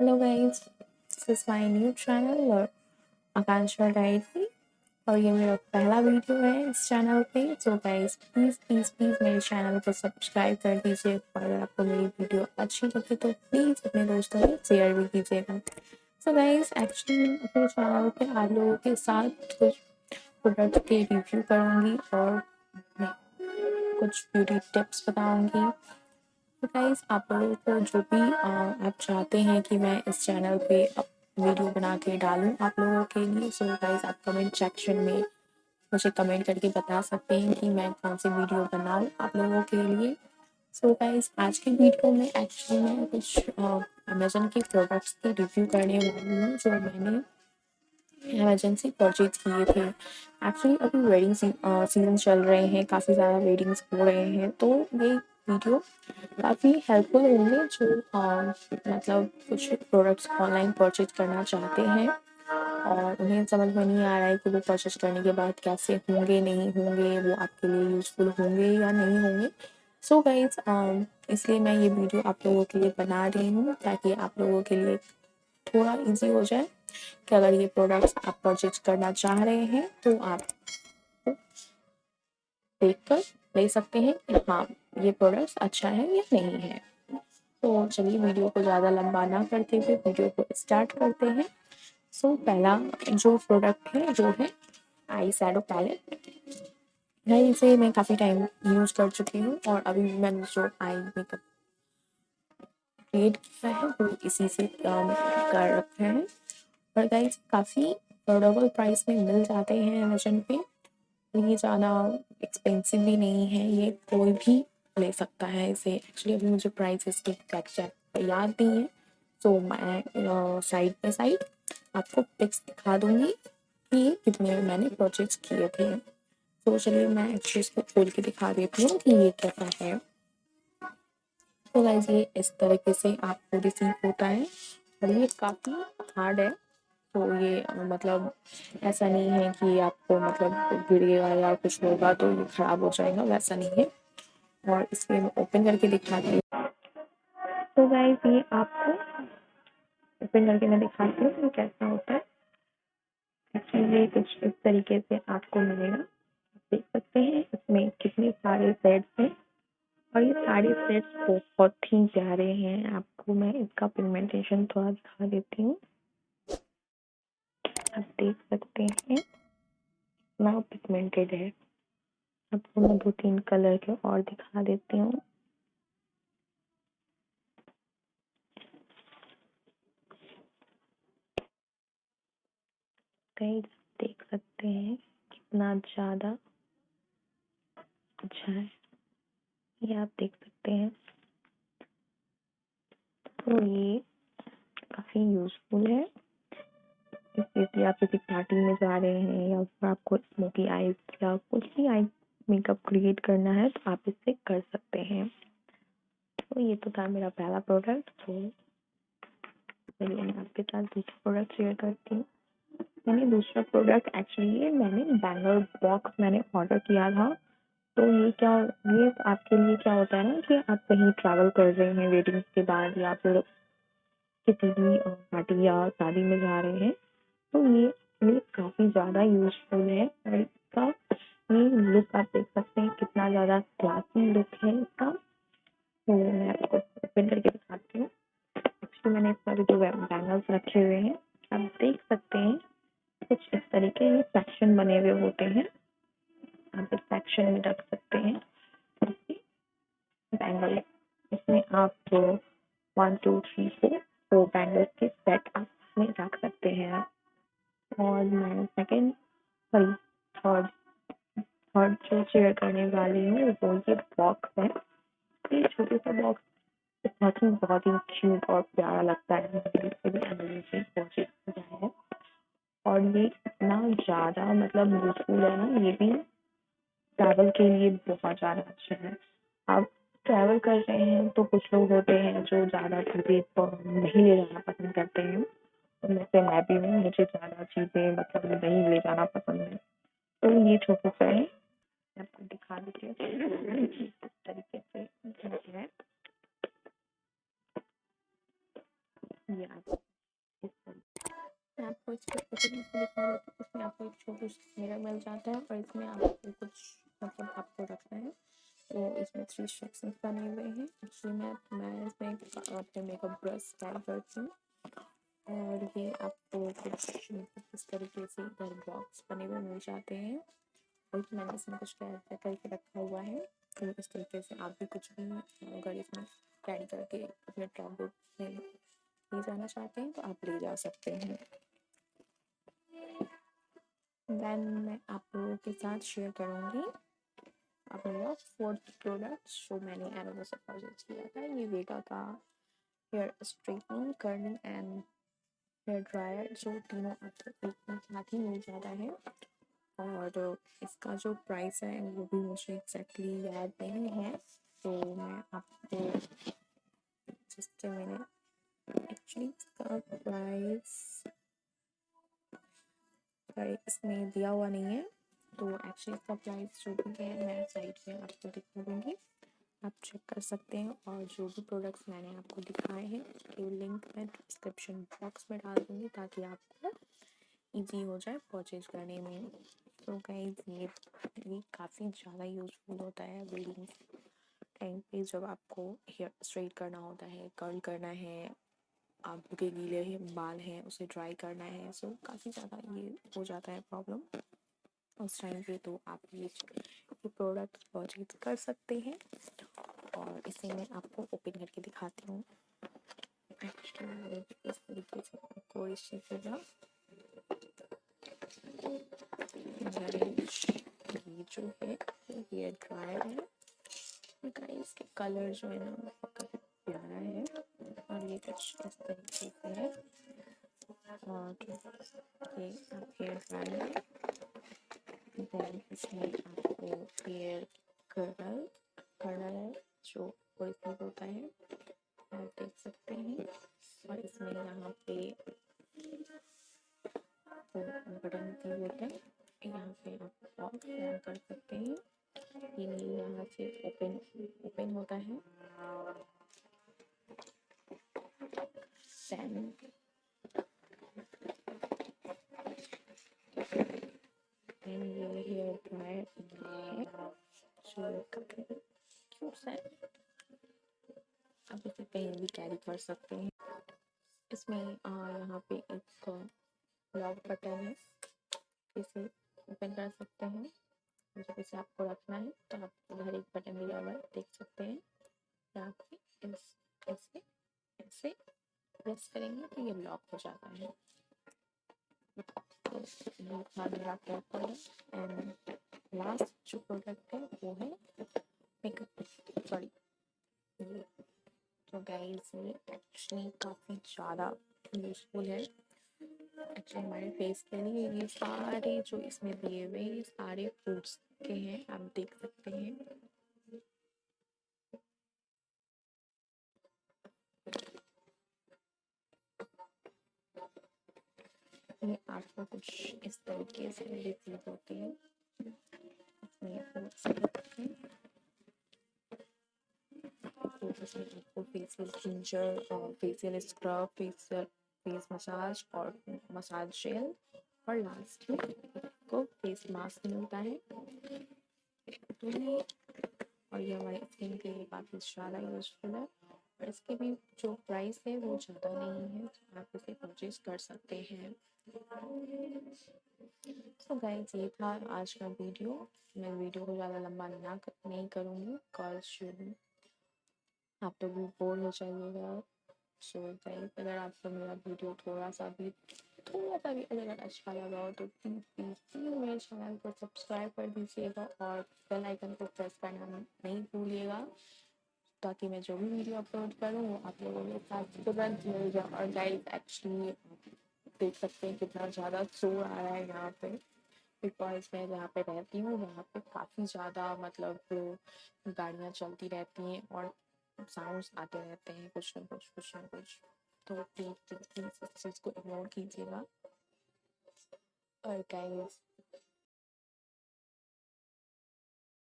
Hello guys, this is my new channel और आकांक्षा diary और ये मेरा पहला वीडियो है इस चैनल पे। So guys please please please मेरे चैनल को सब्सक्राइब कर दीजिए और अगर आपको मेरी वीडियो अच्छी लगे तो प्लीज़ अपने दोस्तों में शेयर भी कीजिएगा। सो गाइस एक्चुअली मैं अपने चैनल पे आप लोगों के साथ कुछ प्रोडक्ट के रिव्यू करूँगी और कुछ ब्यूटी टिप्स बताऊँगी। तो गाइस आप लोगों को जो भी आप चाहते हैं कि मैं इस चैनल पे वीडियो बना के डालूं आप लोगों के लिए, सो गाइस आप कमेंट सेक्शन में मुझे कमेंट करके बता सकते हैं कि मैं कौन सी वीडियो बनाऊं आप लोगों के लिए। सो गाइस आज के वीडियो में एक्चुअली मैं कुछ अमेजन के प्रोडक्ट्स के रिव्यू करने वाली हूँ जो मैंने अमेजन से परचेज किए थे। एक्चुअली अभी वेडिंग सीजन चल रहे हैं, काफ़ी ज़्यादा वेडिंग्स हो रहे हैं, तो ये वीडियो काफ़ी हेल्पफुल होंगे जो मतलब कुछ प्रोडक्ट्स ऑनलाइन परचेज करना चाहते हैं और उन्हें समझ में नहीं आ रहा है कि वो परचेज करने के बाद कैसे होंगे नहीं होंगे, वो आपके लिए यूज़फुल होंगे या नहीं होंगे। सो गाइज इसलिए मैं ये वीडियो आप लोगों के लिए बना रही हूँ ताकि आप लोगों के लिए थोड़ा इजी हो जाए कि अगर ये प्रोडक्ट्स आप परचेज करना चाह रहे हैं तो आप देखकर ले सकते हैं कि हाँ ये प्रोडक्ट्स अच्छा है या नहीं है। तो चलिए वीडियो को ज़्यादा लंबा ना करते हुए वीडियो को स्टार्ट करते हैं। सो पहला जो प्रोडक्ट है जो है आई शैडो पैलेट है। इसे मैं काफ़ी टाइम यूज कर चुकी हूँ और अभी मैंने जो आई मेकअप क्रिएट किया है वो इसी से कर रखे हैं और गाइस काफ़ी अफोर्डेबल प्राइस में मिल जाते हैं अमेजन पे। ये ज़्यादा एक्सपेंसिव भी नहीं है, ये कोई भी ले सकता है इसे। एक्चुअली अभी मुझे प्राइस इसके एग्जैक्ट याद नहीं है, तो मैं साइड बाय साइड आपको पिक्स दिखा दूंगी कि ये कितने में मैंने परचेज किए थे। तो चलिए मैं एक्चुअली इसको खोल के दिखा देती हूँ कि ये कैसा है। तो गाइस ये इस तरीके से आपको रिसीव होता है और ये काफ़ी हार्ड है। तो ये मतलब ऐसा नहीं है कि आपको मतलब गिरेगा या कुछ होगा तो ये खराब हो जाएगा, वैसा नहीं है। और इसमें मैं ओपन करके दिखाती हूँ। तो गाइस ये आपको ओपन करके मैं दिखाती हूँ कि कैसा होता है। एक्चुअली ये कुछ इस तरीके से आपको मिलेगा, आप देख सकते हैं इसमें कितने सारे सेट्स हैं और ये सारे सेट्स बहुत ही प्यारे हैं। आपको मैं इसका पिगमेंटेशन थोड़ा दिखा देती हूँ, आप देख सकते हैं कितना पिगमेंटेड है। आपको मैं 2-3 कलर के और दिखा देती हूँ। गाइस देख सकते हैं कितना ज़्यादा अच्छा है, ये आप देख सकते हैं। तो ये काफ़ी यूज़फुल है इसलिए आप किसी पार्टी में जा रहे हैं या फिर आपको स्मोकी आईज या कुछ भी आई मेकअप क्रिएट करना है तो आप इससे कर सकते हैं। तो ये तो था मेरा पहला प्रोडक्ट। तो चलिए मैं आपके साथ दूसरा प्रोडक्ट शेयर करती हूँ। मैंने दूसरा प्रोडक्ट एक्चुअली मैंने बैंगल बॉक्स मैंने ऑर्डर किया था। तो ये आपके लिए क्या होता है ना कि आप कहीं ट्रैवल कर रहे हैं वेडिंग्स के बाद या फिर किसी भी पार्टी या शादी में जा रहे हैं, तो ये काफ़ी ज़्यादा यूज़फुल है और इसका ये लुक आप देख सकते हैं कितना ज़्यादा क्लासी लुक है इसका। तो मैं आपको ओपन करके दिखाती हूँ। एक्चुअली मैंने इस पर जो बैंगल्स रखे हुए हैं आप देख सकते हैं कुछ इस तरीके के सेक्शन बने हुए होते हैं, आप इस सेक्शन में रख सकते हैं बैंगल। इसमें आप 1 2 3 4 बैंगल्स के सेट आप इसमें रख सकते हैं। और मैं सॉरी थर्ड थर्ड जो शेयर करने वाली हूँ वो ये बॉक्स है। ये छोटे से बॉक्स बहुत ही क्यूट और प्यारा लगता है, मुझे इसलिए अमेज़न से परचेज किया है। और ये इतना ज़्यादा मतलब यूज़फुल है ना, ये भी ट्रैवल के लिए बहुत ज़्यादा अच्छा है। आप ट्रैवल कर रहे हैं तो कुछ लोग होते हैं जो ज़्यादा चीज़ें नहीं ले जाना पसंद करते हैं, उनमें से मैं भी हूँ। मुझे ज़्यादा चीज़ें मतलब नहीं ले जाना पसंद है, तो ये छोटा सा है, मैं आपको दिखा देती हूँ इस तरीके से जो है ये आप इस तरीके मैं आपको इसके पैकेजिंग से दिखा रही थी। इसमें आपको एक छोटा सा मिरर मिल जाता है और इसमें आपको कुछ मतलब आपको रखना है। तो इसमें 3 सेक्शंस बने हुए हैं। एक्चुअली मैं इसमें अपने मेकअप ब्रश कैरी करती हूँ और ये आपको कुछ इस तरीके से इधर बॉक्स बने हुए मिल जाते हैं और मैंने इसमें कुछ कैरी करके रखा हुआ है। तो इस तरीके से आप भी कुछ भी अगर इसमें कैरी करके अपने ट्रैवल में ले जाना चाहते हैं तो आप ले जा सकते हैं। देन मैं आप लोगों के साथ शेयर करूँगी अपना 4th प्रोडक्ट जो मैंने Amazon से परचेज किया था। ये वेगा का hair straightening, curling and hair dryer, जो तीनों आपको एक साथ ही मिल जाता है। और इसका जो प्राइस है वो भी मुझे एग्जैक्टली याद नहीं है, तो मैं आपको जस्ट मैंने एक्चुअली इसका प्राइस इसमें दिया हुआ नहीं है, तो एक्चुअली इसका प्राइस जो भी है मैं साइड में आपको दिखा दूँगी, आप चेक कर सकते हैं। और जो भी प्रोडक्ट्स मैंने आपको दिखाए हैं उसके लिंक मैं डिस्क्रिप्शन बॉक्स में डाल दूँगी ताकि आपको इजी हो जाए परचेज करने में। तो गाइस ये काफ़ी ज़्यादा यूज़फुल होता है वेडिंग टाइम पे, जब आपको हेयर स्ट्रेट करना होता है, कर्ल करना है, आपके गीले बाल हैं उसे ड्राई करना है। सो काफ़ी ज़्यादा ये हो जाता है प्रॉब्लम उस टाइम पे, तो आप ये प्रोडक्ट परचेज कर सकते हैं। और इसे मैं आपको ओपन करके दिखाती हूँ। एक्चुअली इस तरीके से आपको इस दिखेगा। ये जो है हेयर ड्रायर है, इसके कलर जो है ना काफ़ी प्यारा है और ये कुछ इस तरीके से है। और ये आप हेयर ड्रायर है, देन इसमें आपको हेयर कर्नल जो कोई होता है आप देख सकते हैं। और इसमें यहाँ पे बटन की होता है, यहाँ पे आप ऑफ ऑन कर सकते हैं। ये यहाँ से ओपन होता है। देन ये हेयर ड्रायर है जो काफी क्यूट सा है, आप इसे कहीं भी कैरी कर सकते हैं। इसमें यहाँ पे एक लॉक बटन है, इसे ओपन कर सकते हैं। जब इसे आपको रखना है तो आप उधर एक बटन दिया हुआ है, देख सकते हैं। यहाँ पे ऐसे ऐसे प्रेस करेंगे तो ये लॉक हो जाता है। तो ये था मेरा फोर्थ प्रोडक्ट। एंड लास्ट जो प्रोडक्ट है वो है मेकअप, सॉरी ये। तो गाइस ये एक्चुअली काफ़ी ज़्यादा यूज़फुल है एक्चुअली हमारे फेस के लिए। ये सारे जो इसमें दिए हुए ये सारे फ्रूट्स के हैं, आप देख सकते हैं। ये आपको कुछ इस तरीके से रिसीव होती है। इसमें फ्रूट्स आपको फेशियल क्लींजर और फेशियल स्क्रब, फेस मसाज और मसाज जेल, और लास्ट में आपको फेस मास्क मिलता है। तो ये और ये हमारे स्किन के लिए काफ़ी ज़्यादा यूज़फुल है और इसके भी जो प्राइस है वो ज़्यादा नहीं है, तो आप इसे परचेज कर सकते हैं। सो गाइस ये था आज का वीडियो। मैं वीडियो को ज़्यादा लंबा नहीं करूँगी बिकॉज आप लोग भी बोर हो जाइएगा। सो गाइस अगर आपको मेरा वीडियो थोड़ा सा भी अगर अच्छा लगा हो तो प्लीज़ मेरे चैनल को सब्सक्राइब कर दीजिएगा और बेल आइकन को प्रेस करना नहीं भूलिएगा, ताकि मैं जो भी वीडियो अपलोड करूँ वो आप लोगों के साथ तुरंत मिल जाए। और गाइस एक्चुअली देख सकते हैं कितना ज़्यादा शोर आ रहा है यहाँ पे, बिकॉज मैं जहाँ पे रहती हूँ वहाँ पे काफ़ी ज़्यादा मतलब गाड़ियाँ चलती रहती हैं और साउंड्स आते रहते हैं कुछ ना कुछ। तो प्लीज़ इस चीज़ को इग्नोर कीजिएगा। और गाइस